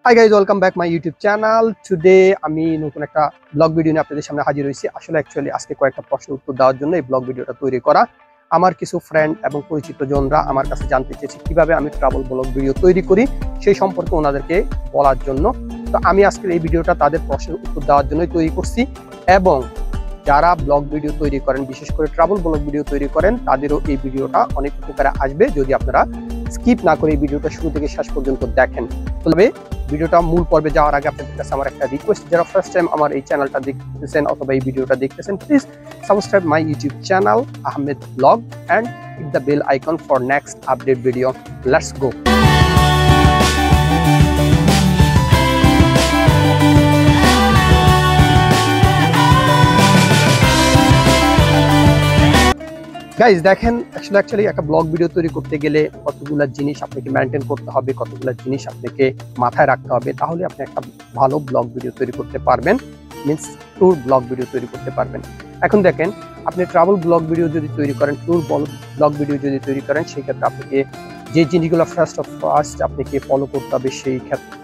Hi guys, welcome back my YouTube channel. Today আমি নতুন একটা ব্লগ ভিডিও নিয়ে আপনাদের সামনে হাজির হয়েছি। আসলে অ্যাকচুয়ালি আজকে কয়েকটা প্রশ্নের উত্তর দেওয়ার জন্য এই ব্লগ ভিডিওটা তৈরি করা। আমার কিছু ফ্রেন্ড এবং পরিচিত জনরা আমার কাছে জানতে চেয়েছে কিভাবে আমি ট্রাভেল ব্লগ ভিডিও তৈরি করি, সেই সম্পর্কে ওনাদেরকে বলার জন্য। তো আমি আজকের এই ভিডিওটা তাদের প্রশ্নের উত্তর দেওয়ার জন্যই তৈরি করছি, এবং যারা ব্লগ ভিডিও তৈরি করেন, বিশেষ করে ট্রাভেল ব্লগ ভিডিও তৈরি করেন, তাদেরও এই ভিডিওটা অনেক উপকারে আসবে যদি আপনারা স্কিপ না করে এই ভিডিওটা শুরু থেকে শেষ পর্যন্ত দেখেন। তবে ভিডিওটা মূল পর্বে যাওয়ার আগে আপনাদের কাছে আমার একটা রিকোয়েস্ট, যারা ফার্স্ট টাইম আমার এই চ্যানেলটা দেখতেছেন অথবা এই ভিডিওটা দেখতেছেন, please subscribe my YouTube channel Ahmed blog and hit the bell icon for next update video. Let's go. Guys দেখেন, অ্যাকচুয়ালি একটা ব্লগ ভিডিও তৈরি করতে গেলে কতগুলো জিনিস আপনাকে মেনটেন করতে হবে, কতগুলো জিনিস আপনাকে মাথায় রাখতে হবে, তাহলে আপনি একটা ভালো ব্লগ ভিডিও তৈরি করতে পারবেন, মিন্স ট্যুর ব্লগ ভিডিও তৈরি করতে পারবেন। এখন দেখেন, আপনি ট্রাভেল ব্লগ ভিডিও যদি তৈরি করেন, ট্যুর ব্লগ ভিডিও যদি তৈরি করেন, সেই ক্ষেত্রে আপনাকে যে জিনিসগুলো ফার্স্ট আপনাকে ফলো করতে হবে,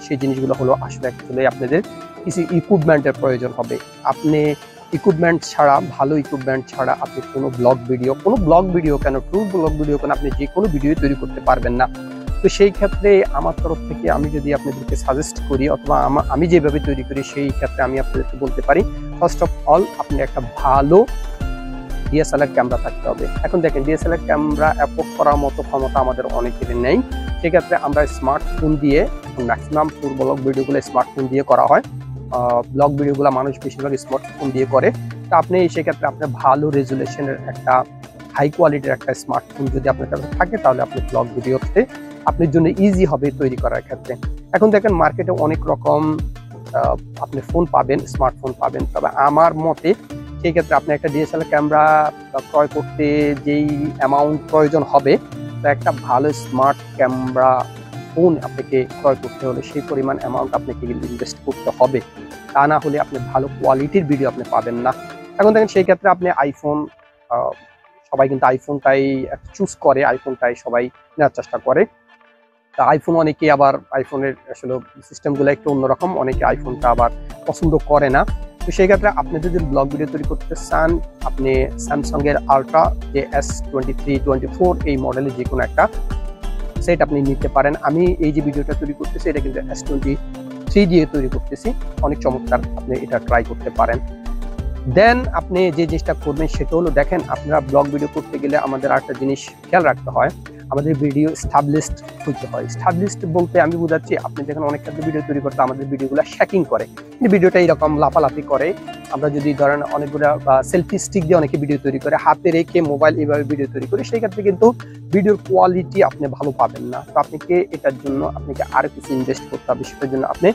সেই জিনিসগুলো হলো আসলে অ্যাকচুয়ালি আপনাদের কিছু ইকুইপমেন্টের প্রয়োজন হবে। আপনি ইকুইপমেন্ট ছাড়া, ভালো ইকুইপমেন্ট ছাড়া আপনি কোনো ব্লগ ভিডিও কেন, ট্যুর ব্লগ ভিডিও কেন, আপনি যে কোনো ভিডিও তৈরি করতে পারবেন না। তো সেই ক্ষেত্রে আমার তরফ থেকে আমি যদি আপনাদেরকে সাজেস্ট করি, অথবা আমি যেভাবে তৈরি করি, সেই ক্ষেত্রে আমি আপনাদেরকে বলতে পারি, ফার্স্ট অফ অল আপনি একটা ভালো ডিএসএলআর ক্যামেরা থাকতে হবে। এখন দেখেন, ডিএসএলআর ক্যামেরা অ্যাফোর্ড করার মতো ক্ষমতা আমাদের অনেকেরই নেই। সেক্ষেত্রে আমরা স্মার্টফোন দিয়ে, ম্যাক্সিমাম ট্যুর ব্লগ ভিডিওগুলো স্মার্টফোন দিয়ে করা হয়, ব্লগ ভিডিওগুলো মানুষ বেশিরভাগ স্মার্টফোন দিয়ে করে। তো আপনি সেক্ষেত্রে আপনার ভালো রেজুলেশনের একটা হাই কোয়ালিটির একটা স্মার্টফোন যদি আপনার কাছে থাকে, তাহলে আপনি ব্লগ ভিডিওতে আপনার জন্য ইজি হবে তৈরি করার ক্ষেত্রে। এখন দেখেন, মার্কেটে অনেক রকম আপনি ফোন পাবেন, স্মার্টফোন পাবেন, তবে আমার মতে সেই ক্ষেত্রে আপনি একটা ডিএসএলআর ক্যামেরা ক্রয় করতে যেই অ্যামাউন্ট প্রয়োজন হবে, তা একটা ভালো স্মার্ট ক্যামেরা ফোন আপনাকে ক্রয় করতে হলে সেই পরিমাণ অ্যামাউন্ট আপনাকে ইনভেস্ট করতে হবে, তা না হলে আপনি ভালো কোয়ালিটির ভিডিও আপনি পাবেন না। এখন দেখেন, সেই ক্ষেত্রে আপনি আইফোন, সবাই কিন্তু আইফোনটাই চুজ করে, আইফোনটাই সবাই নেওয়ার চেষ্টা করে। তা আইফোন অনেকে আবার, আইফোনের আসলে সিস্টেমগুলো একটু অন্যরকম, অনেকে আইফোনটা আবার পছন্দ করে না। তো সেই ক্ষেত্রে আপনি যদি ব্লগ ভিডিও তৈরি করতে চান, আপনি স্যামসাংয়ের আলট্রা যে S23, 24 এই মডেলের যে কোনো একটা সেট আপনি নিতে পারেন। আমি এই যে ভিডিওটা তৈরি করতেছি, এটা কিন্তু S23 দিয়ে তৈরি করতেছি, অনেক চমৎকার, আপনি এটা ট্রাই করতে পারেন। দেন আপনি যে জিনিসটা করবেন সেটা হলো, দেখেন, আপনারা ব্লগ ভিডিও করতে গেলে আমাদের আরেকটা জিনিস খেয়াল রাখতে হয়, আমাদের ভিডিও স্টাবলিশড হইতে হয়। স্টাবলিশড বলতে আমি বোঝাচ্ছি, আপনি দেখেন অনেক ক্ষেত্রে ভিডিও তৈরি করতে আমাদের ভিডিওগুলো শ্যাকিং করে, ভিডিওটা এরকম লাফালাফি করে। আমরা যদি ধরেন অনেকগুলো সেলফি স্টিক দিয়ে অনেকে ভিডিও তৈরি করে, হাতে রেখে মোবাইল এইভাবে ভিডিও তৈরি করে, সেই ক্ষেত্রে কিন্তু ভিডিওর কোয়ালিটি আপনি ভালো পাবেন না। তো আপনাকে এটার জন্য আপনাকে আরো কিছু ইনভেস্ট করতে হবে। সেটার জন্য আপনি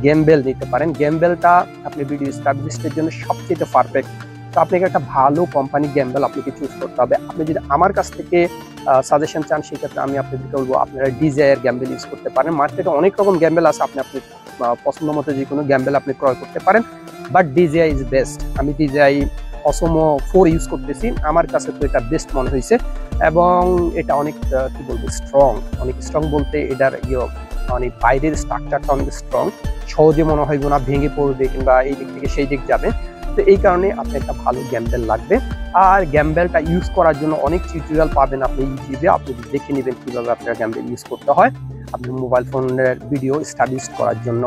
গেমবেল নিতে পারেন। গেমবেলটা আপনি ভিডিও স্টাবলিশডের জন্য সবচেয়ে পারফেক্ট। তো আপনাকে একটা ভালো কোম্পানি গেমবেল আপনাকে চুজ করতে হবে। আপনি যদি আমার কাছ থেকে সাজেশন চান, সেক্ষেত্রে আমি আপনাদেরকে বলবো আপনারা ডিজায়ার গ্যাম্বেল ইউজ করতে পারেন। মার্কেটে অনেক রকম গ্যাম্বেল আছে, আপনি পছন্দ মতো যে কোনো গ্যাম্বেল আপনি ক্রয় করতে পারেন, বাট ডিজাই ইজ বেস্ট। আমি ডিজাই অসমো 4 ইউজ করতেছি, আমার কাছে তো এটা বেস্ট মনে হয়েছে, এবং এটা অনেক কি বলবো অনেক স্ট্রং বলতে এটার মানে বাইরের স্ট্রাকচারটা অনেক স্ট্রং, সহজে মনে হয় না ভেঙে পড়বে কিংবা এই দিক থেকে সেই দিক যাবে। তো এই কারণে আপনি একটা ভালো গ্যাম্বেল লাগবে। আর গ্যাম্বেলটা ইউজ করার জন্য অনেক টিউটোরিয়াল পাবেন আপনি ইউটিউবে, আপনি দেখে নেবেন কিভাবে আপনার গ্যাম্বেল ইউজ করতে হয় আপনি মোবাইল ফোনের ভিডিও স্টাবলিশ করার জন্য।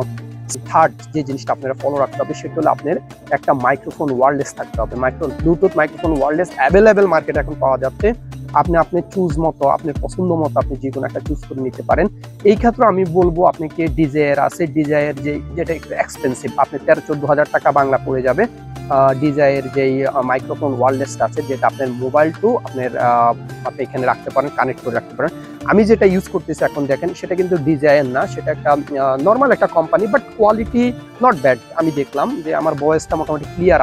থার্ড যে জিনিসটা আপনারা ফলো রাখতে হবে, সেটা হলো আপনার একটা মাইক্রোফোন ওয়্যারলেস থাকতে হবে। ব্লুটুথ মাইক্রোফোন ওয়্যারলেস অ্যাভেলেবেল মার্কেটে এখন পাওয়া যাচ্ছে। আপনি চুজ মতো, আপনার পছন্দ মতো আপনি যে কোনো একটা চুজ করে নিতে পারেন। এই ক্ষেত্রে আমি বলবো আপনাকে ডিজায়ার আছে, ডিজায়ার যেটা একটু এক্সপেন্সিভ, আপনি 13-14 হাজার টাকা বাংলা পড়ে যাবে। ডিজায়ার যেই মাইক্রোফোন ওয়্যারলেসটা আছে, যেটা আপনার মোবাইল টু আপনি এখানে রাখতে পারেন, কানেক্ট করে রাখতে পারেন। আমি যেটা ইউজ করতেছি এখন দেখেন, সেটা কিন্তু ডিজায়ার না, সেটা একটা নর্মাল একটা company, but quality not bad. আমি দেখলাম যে আমার ভয়েসটা মোটামুটি ক্লিয়ার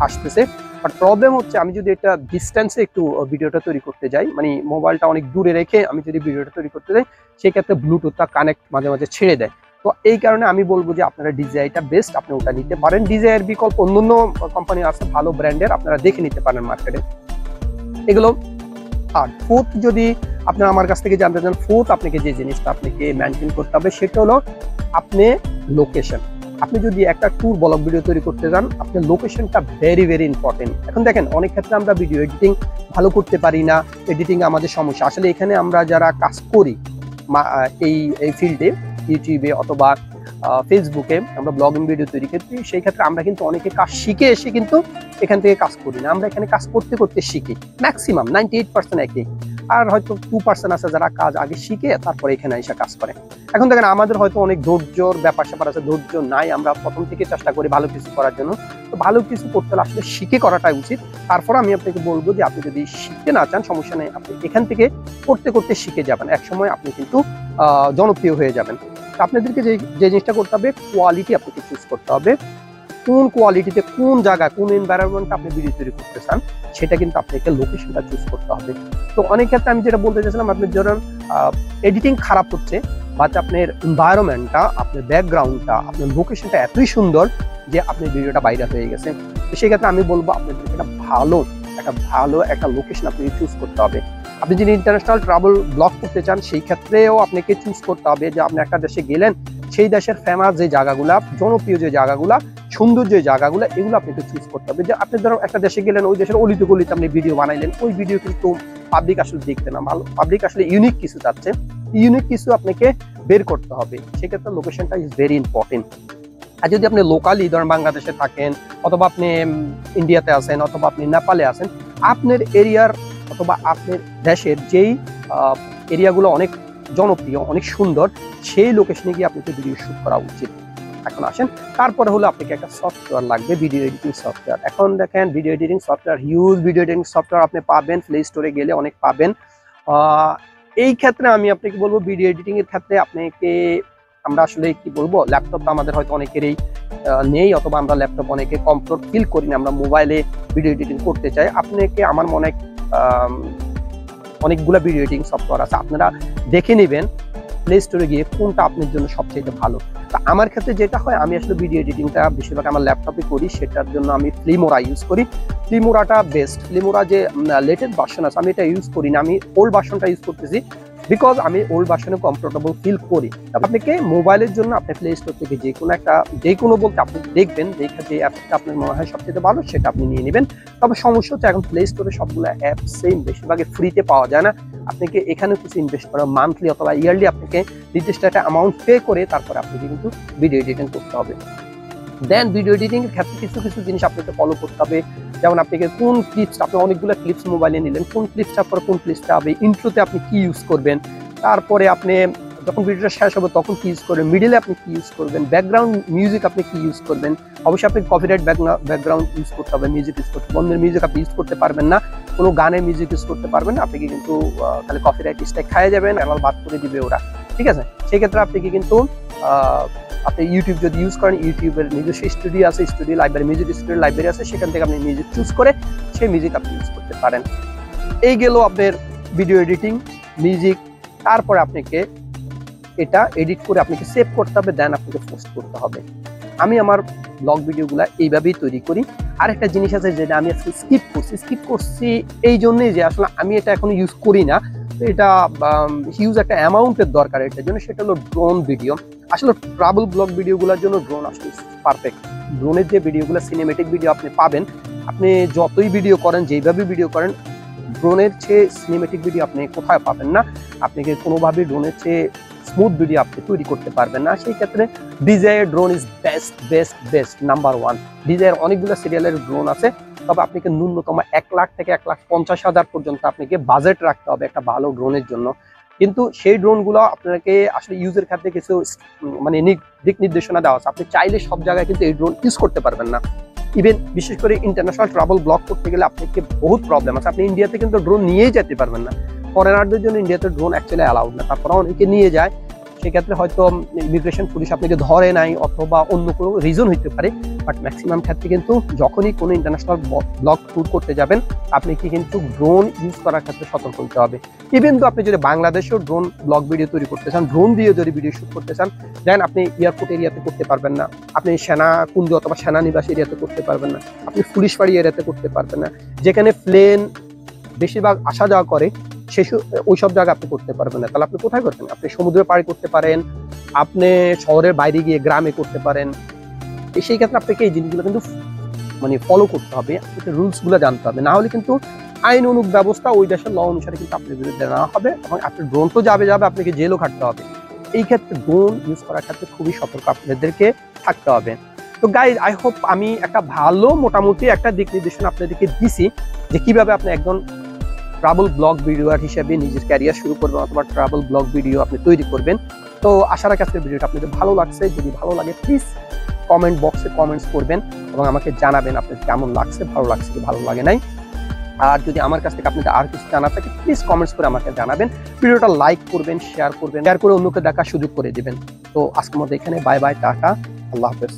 আসতেছে, বাট প্রবলেম হচ্ছে আমি যদি এটা ডিস্টেন্সে একটু ভিডিওটা তৈরি করতে যাই, মানে মোবাইলটা অনেক দূরে রেখে আমি যদি ভিডিওটা তৈরি করতে যাই, সেক্ষেত্রে ব্লুটুথটা কানেক্ট মাঝে মাঝে ছেড়ে দেয়। তো এই কারণে আমি বলবো যে আপনারা ডিজাইটা বেস্ট, আপনি ওটা নিতে পারেন। ডিজাইয়ের বিকল্প অন্যান্য কোম্পানি আছে ভালো ব্র্যান্ডের, আপনারা দেখে নিতে পারেন মার্কেটে এগুলো। আর ফোর্থ যদি আপনারা আমার কাছ থেকে জানতে চান, ফোর্থ আপনাকে যে জিনিসটা আপনাকে মেনটেন করতে হবে, সেটা হলো আপনি লোকেশন, আপনি যদি একটা ট্যুর ব্লগ ভিডিও তৈরি করতে চান, আপনার লোকেশনটা ভেরি ভেরি ইম্পর্টেন্ট। এখন দেখেন অনেক ক্ষেত্রে আমরা ভিডিও এডিটিং ভালো করতে পারি না, এডিটিং আমাদের সমস্যা। আসলে এখানে আমরা যারা কাজ করি এই ফিল্ডে, ইউটিউবে অথবা ফেসবুকে আমরা ব্লগিং ভিডিও তৈরি করছি, সেই ক্ষেত্রে আমরা কিন্তু অনেকে কাজ শিখে এসে কিন্তু এখান থেকে কাজ করি না, আমরা এখানে কাজ করতে করতে শিখি। ম্যাক্সিমাম 98% একই, আর হয়তো 2% আছে যারা কাজ আগে শিখে তারপরে এখানে এসে কাজ করে। এখন দেখেন আমাদের হয়তো অনেক ধৈর্যর ব্যাপার স্যাপার আছে, ধৈর্য নাই, আমরা প্রথম থেকে চেষ্টা করি ভালো কিছু করার জন্য। তো ভালো কিছু করতে হলে আসলে শিখে করাটাই উচিত। তারপর আমি আপনাকে বলবো যে আপনি যদি শিখতে না চান সমস্যা নেই, আপনি এখান থেকে করতে করতে শিখে যাবেন, একসময় আপনি কিন্তু জনপ্রিয় হয়ে যাবেন। আপনাদেরকে যে জিনিসটা করতে হবে, কোয়ালিটি আপনাকে চুজ করতে হবে। কোন কোয়ালিটিতে, কোন জায়গা, কোন এনভায়রনমেন্টে আপনি ভিডিও তৈরি করতে চান, সেটা কিন্তু আপনাকে লোকেশনটা চুজ করতে হবে। তো অনেক ক্ষেত্রে আমি যেটা বলতে চাইছিলাম, আপনি ধরুন এডিটিং খারাপ হচ্ছে, বাট আপনার এনভায়রনমেন্টটা, আপনার ব্যাকগ্রাউন্ডটা, আপনার লোকেশনটা এতই সুন্দর যে আপনার ভিডিওটা ভাইরাল হয়ে গেছে। তো সেক্ষেত্রে আমি বলবো আপনাদেরকে ভালো একটা লোকেশন আপনাকে চুজ করতে হবে। আপনি যদি ইন্টারন্যাশনাল ট্রাভেল ব্লগ করতে চান, সেই ক্ষেত্রেও আপনাকে চুজ করতে হবে যে আপনি একটা দেশে গেলেন, সেই দেশের ফেমাস যে জায়গাগুলা, জনপ্রিয় যে জায়গাগুলা, সুন্দর যে জায়গাগুলো, এগুলো আপনাকে চুজ করতে হবে। যে আপনি ধরো একটা দেশে গেলেন, ওই দেশের অলিতে গলিতে আপনি ভিডিও বানাইলেন, ওই ভিডিও কিন্তু পাবলিক আসলে দেখতে না, ভালো পাবলিক আসলে ইউনিক কিছু চাচ্ছে, ইউনিক কিছু আপনাকে বের করতে হবে। সেক্ষেত্রে লোকেশনটা ইজ ভেরি ইম্পর্টেন্ট। আর যদি আপনি লোকালি ধরেন বাংলাদেশে থাকেন, অথবা আপনি ইন্ডিয়াতে আছেন, অথবা আপনি নেপালে আছেন, আপনার এরিয়ার অথবা আপনার দেশের যেই এরিয়াগুলো অনেক জনপ্রিয়, অনেক সুন্দর, সেই লোকেশনে গিয়ে আপনাকে ভিডিও শুট করা উচিত। এখন আসেন, তারপরে হলো আপনাকে একটা সফটওয়্যার লাগবে, ভিডিও এডিটিং সফটওয়্যার। এখন দেখেন video editing software, huge video editing software আপনি পাবেন, প্লে স্টোরে গেলে অনেক পাবেন। এই ক্ষেত্রে আমি আপনাকে বলবো, ভিডিও এডিটিং এর ক্ষেত্রে আপনাকে, আমরা আসলে কি বলবো, ল্যাপটপটা আমাদের হয়তো অনেকেরই নেই, অথবা আমরা ল্যাপটপ অনেকে কমফোর্ট ফিল করি না, আমরা মোবাইলে ভিডিও এডিটিং করতে চাই। আপনাকে আমার মনে অনেকগুলো ভিডিও এডিটিং সফটওয়্যার আছে, আপনারা দেখে নেবেন প্লে স্টোরে গিয়ে কোনটা আপনার জন্য সবচেয়ে ভালো। তা আমার ক্ষেত্রে যেটা হয়, আমি আসলে ভিডিও এডিটিংটা বেশিরভাগ আমার ল্যাপটপে করি, সেটার জন্য আমি ফিল্মোরা ইউজ করি। ফিল্মোরাটা বেস্ট। ফিল্মোরা যে লেটেস্ট ভার্সন আছে, আমি এটা ইউজ করি না, আমি ওল্ড ভার্সনটা ইউজ করতেছি, বিকজ আমি ওল্ড ভার্সনে কমফোর্টেবল ফিল করি। আপনাকে মোবাইলের জন্য আপনি প্লে স্টোর থেকে যে কোনো বলতে আপনি দেখবেন, দেখে যে অ্যাপটা আপনার মনে হয় সবচেয়ে ভালো সেটা আপনি নিয়ে নেবেন। তবে সমস্যা হচ্ছে এখন প্লে স্টোরে সবগুলো অ্যাপ সেম, বেশিরভাগই ফ্রিতে পাওয়া যায় না, আপনাকে এখানে কিছু ইনভেস্ট করা, মান্থলি অথবা ইয়ারলি আপনাকে নির্দিষ্ট একটা অ্যামাউন্ট পে করে তারপরে আপনাকে কিন্তু ভিডিও এডিটিং করতে হবে। দেন ভিডিও এডিটিং এর ক্ষেত্রে কিছু কিছু জিনিস আপনাকে ফলো করতে হবে। যেমন আপনাকে কোন ক্লিপস, আপনি অনেকগুলো ক্লিপস মোবাইলে নিলেন, কোন ক্লিপসটা পরে কোন ক্লিপসটা হবে, ইন্ট্রোতে আপনি কি ইউজ করবেন, তারপরে আপনি যখন ভিডিওটা শেষ হবে তখন কি ইউজ করবেন, মিডিলে আপনি কি ইউজ করবেন, ব্যাকগ্রাউন্ড মিউজিক আপনি কি ইউজ করবেন। অবশ্যই আপনি কপিরাইট ব্যাকগ্রাউন্ড ইউজ করতে হবে, মিউজিক ইউজ করতে, অন্যের মিউজিক আপনি ইউজ করতে পারবেন না, কোনো গানের মিউজিক ইউজ করতে পারবেন না, আপনি কিন্তু তাহলে কপিরাইট স্ট্রাইক খাইয়ে যাবেন, চ্যানেল বাদ করে দিবে ওরা, ঠিক আছে। সেই ক্ষেত্রে আপনি কিন্তু আপনি ইউটিউব যদি ইউজ করেন, ইউটিউবের নিজস্ব স্টুডিও আছে, studio library, music studio library আছে, সেখান থেকে আপনি মিউজিক চুজ করে সেই মিউজিক আপনি ইউজ করতে পারেন। এই গেল আপনার ভিডিও এডিটিং, মিউজিক। তারপরে আপনাকে এটা এডিট করে আপনাকে সেভ করতে হবে, দেন আপনাকে পোস্ট করতে হবে। আমি আমার ব্লগ ভিডিওগুলো এইভাবেই তৈরি করি। আরেকটা জিনিস আছে যেটা আমি আজকে স্কিপ করছি এই জন্যই যে আসলে আমি এটা এখন ইউজ করি না, এটা হিউজ একটা অ্যামাউন্টের দরকার এটার জন্য, সেটা হলো ড্রোন ভিডিও। আসলে ট্রাভেল ব্লগ ভিডিওগুলোর জন্য ড্রোন আসলে পারফেক্ট। ড্রোনের যে ভিডিওগুলো, সিনেমেটিক ভিডিও আপনি পাবেন, আপনি যতই ভিডিও করেন, যেইভাবে ভিডিও করেন, ড্রোনের চেয়ে সিনেমেটিক ভিডিও আপনি কোথায় পাবেন না। আপনাকে কোনোভাবে ড্রোনের চেয়ে স্মুথ ভিডিও আপনি তৈরি করতে পারবেন না। সেই ক্ষেত্রে DJI drone is best number 1। DJI অনেকগুলো সিরিয়ালের ড্রোন আছে, তবে আপনাকে ন্যূনতম 1 লাখ থেকে 1,50,000 পর্যন্ত আপনাকে বাজেট রাখতে হবে একটা ভালো ড্রোনের জন্য। কিন্তু সেই ড্রোনগুলো আপনাকে আসলে ইউজের ক্ষেত্রে কিছু মানে দিক নির্দেশনা দেওয়া আছে, আপনি চাইলে সব জায়গায় কিন্তু এই ড্রোন ইউজ করতে পারবেন না। ইভেন বিশেষ করে ইন্টারন্যাশনাল ট্রাভেল ব্লগ করতে গেলে আপনাকে বহুত প্রবলেম আছে, আপনি ইন্ডিয়াতে কিন্তু ড্রোন নিয়েই যেতে পারবেন না। ফরেনারদের জন্য ইন্ডিয়াতে ড্রোন অ্যাকচুয়ালি অ্যালাউড না, তারপরে অনেকে নিয়ে যায়, সেক্ষেত্রে হয়তো ইমিগ্রেশন পুলিশ আপনাকে ধরে নাই, অথবা অন্য কোনো রিজন হইতে পারে। বাট ম্যাক্সিমাম ক্ষেত্রে কিন্তু যখনই কোনো ইন্টারন্যাশনাল ব্লগ ট্যুর করতে যাবেন, আপনি কিন্তু ড্রোন ইউজ করার ক্ষেত্রে সতর্ক হতে হবে। ইভেন তো আপনি যদি বাংলাদেশেও ড্রোন ব্লগ ভিডিও তৈরি করতে চান, ড্রোন দিয়ে যদি ভিডিও শুট করতে চান, দেন আপনি এয়ারপোর্ট এরিয়াতে করতে পারবেন না, আপনি সেনাকুঞ্জ অথবা সেনানিবাস এরিয়াতে করতে পারবেন না, আপনি পুলিশ বাড়ি এরিয়াতে করতে পারবেন না, যেখানে প্লেন বেশিরভাগ আসা যাওয়া করে ওইসব জায়গা আপনি করতে পারবেন না। তাহলে আপনি কোথায় করবেন? আপনি সমুদ্রের পাড়ে করতে পারেন, আপনি শহরের বাইরে গিয়ে গ্রামে করতে পারেন। সেই ক্ষেত্রে আপনাকে এই জিনিসগুলো কিন্তু মানে ফলো করতে হবে, আপনাকে রুলস গুলো জানতে হবে, না হলে কিন্তু আইন অনুক ব্যবস্থা ওই দেশের ল অনুসারে কিন্তু আপনার বিরুদ্ধে নেওয়া হবে এবং আপনার ড্রোন তো যাবে আপনাকে জেলও খাটতে হবে। এই ক্ষেত্রে ড্রোন ইউজ করার ক্ষেত্রে খুবই সতর্ক আপনাদেরকে থাকতে হবে। তো গাইজ, আই হোপ আমি একটা ভালো মোটামুটি একটা দিক নির্দেশনা আপনাদেরকে দিছি যে কিভাবে আপনি একজন ট্রাভেল ব্লগ ভিডিওয়ার হিসেবে নিজের ক্যারিয়ার শুরু করবেন অথবা ট্রাভেল ব্লগ ভিডিও আপনি তৈরি করবেন। তো আশা রাখি আজকের ভিডিওটা আপনাদের ভালো লাগছে। যদি ভালো লাগে প্লিজ কমেন্ট বক্সে কমেন্টস করবেন এবং আমাকে জানাবেন আপনাদের কেমন লাগছে, ভালো লাগছে কি ভালো লাগে নাই। আর যদি আমার কাছ থেকে আপনাদের আর কিছু জানা থাকে প্লিজ কমেন্টস করে আমাকে জানাবেন। ভিডিওটা লাইক করবেন, শেয়ার করে অন্যকে দেখার সুযোগ করে দিবেন। তো আজকের মতো এখানে বাই বাই, টাটা, আল্লাহ হাফেজ।